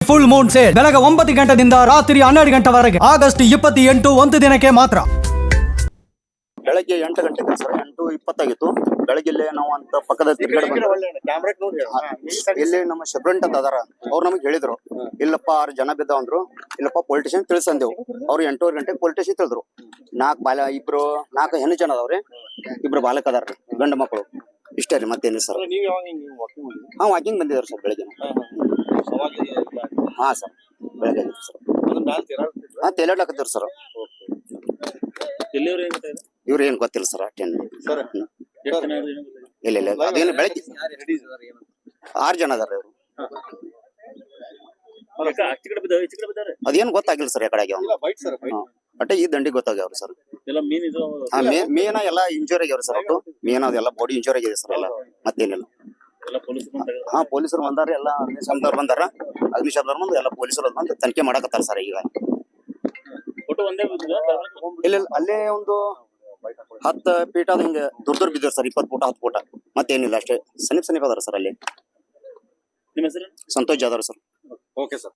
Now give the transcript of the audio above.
Full Moon sale ಬೆಳಗ್ಗೆ 9 ಗಂಟೆಯಿಂದ ರಾತ್ರಿ 12 ಗಂಟೆವರೆಗೆ ಆಗಸ್ಟ್ 28 ಒಂದು ದಿನಕ್ಕೆ ಮಾತ್ರ. ಬೆಳಗ್ಗೆ 8 ಗಂಟೆಗೆ ಸರ್ 8:20 ಆಗಿತ್ತು. ಬೆಳಗ್ಗೆ ಇಲ್ಲೇ ನಾವು ಅಂತ ಪಕ್ಕದ ತಿರುಗಡೆ ಇಲ್ಲಿ ನಮ್ಮ ಶಬ್ರಂಟ್ ಅಂತ ಅದಾರ ಅವ್ರು ನಮಗೆ ಹೇಳಿದ್ರು, ಇಲ್ಲಪ್ಪ 6 ಜನ ಬಿದ್ದಾವ ಅಂದ್ರು. ಇಲ್ಲಪ್ಪ ಪೊಲಿಟಿಷಿಯನ್ ತಿಳಿಸಂದೇವು. ಅವ್ರು 8:30 ಗಂಟೆಗೆ ಪೊಲಿಟಿಷಿಯನ್ ತಿಳಿದ್ರು. 4 ಹೆಣ್ಣು ಜನ ಅದಾವ್ರಿ, 2 ಬಾಲಕ ಅದಾರ್ರಿ, ಗಂಡು ಮಕ್ಕಳು. ಇಷ್ಟೇ ರೀ, ಮತ್ತೇನಿಲ್ಲ ಸರ್. ಹಾ, ವಾಕಿಂಗ್ ಬಂದಿದ್ದಾರೆ ಸರ್ ಬೆಳಗ್ಗೆ. ಹಾ ಸರ್, ಬೆಳಗ್ಗೆ ಆಗಿತ್ತು ಸರ್. ಹಾ, ತೇಲಾಡ್ಲಾಕತ್ತೀವ್ರಿ ಸರ್. ಇವ್ರು ಏನ್ ಗೊತ್ತಿಲ್ಲ ಸರ್. ಅಷ್ಟೇನು ಇಲ್ಲ ಇಲ್ಲ, ಅದೇನು ಬೆಳಗ್ಗೆ 6 ಜನ ಅದಾರ ಇವ್ರು. ಅದೇನು ಗೊತ್ತಾಗಿಲ್ಲ ಸರ್. ಯಾಕಡೆ ಆಗ್ಯಾವ ಬಟ್ ಈ ದಂಡಿಗೆ ಗೊತ್ತಾಗ್ಯಾವ್ರಿ ಸರ್. ಮೇನ ಎಲ್ಲ ಇಂಜೂರ್ ಆಗ್ಯಾವ್ರಿ ಸರ್. ಒಟ್ಟು ಮೇನ ಅದೆಲ್ಲ ಬಾಡಿ ಇಂಜೂರ್ ಆಗಿದೆ ಸರ್ ಎಲ್ಲ, ಮತ್ತೇನಿಲ್ಲ. ಹಾ, ಪೊಲೀಸರು ಬಂದಾರ, ಎಲ್ಲ ಅಗ್ನಿಶಾಮದವ್ರು ಬಂದಾರ. ಅಗ್ನಿಶಾಮದವ್ರು ಬಂದು ಎಲ್ಲ ಪೊಲೀಸರು ಬಂದು ತನಿಖೆ ಮಾಡಕತ್ತಾರ ಸರ್ ಈಗ. ಇಲ್ಲ, ಅಲ್ಲೇ ಒಂದು 10 ಫೀಟ್ ಅದ ಹಿಂಗೆ ದೂರ ಬಿದ್ದಾರ ಸರ್. 20 ಫೂಟ 10 ಫೂಟ, ಮತ್ತೇನಿಲ್ಲ. ಅಷ್ಟೇ ಸಮೀಪ ಅದಾರ ಸರ್. ಅಲ್ಲಿ Santosh Jadhav sir. Okay sir.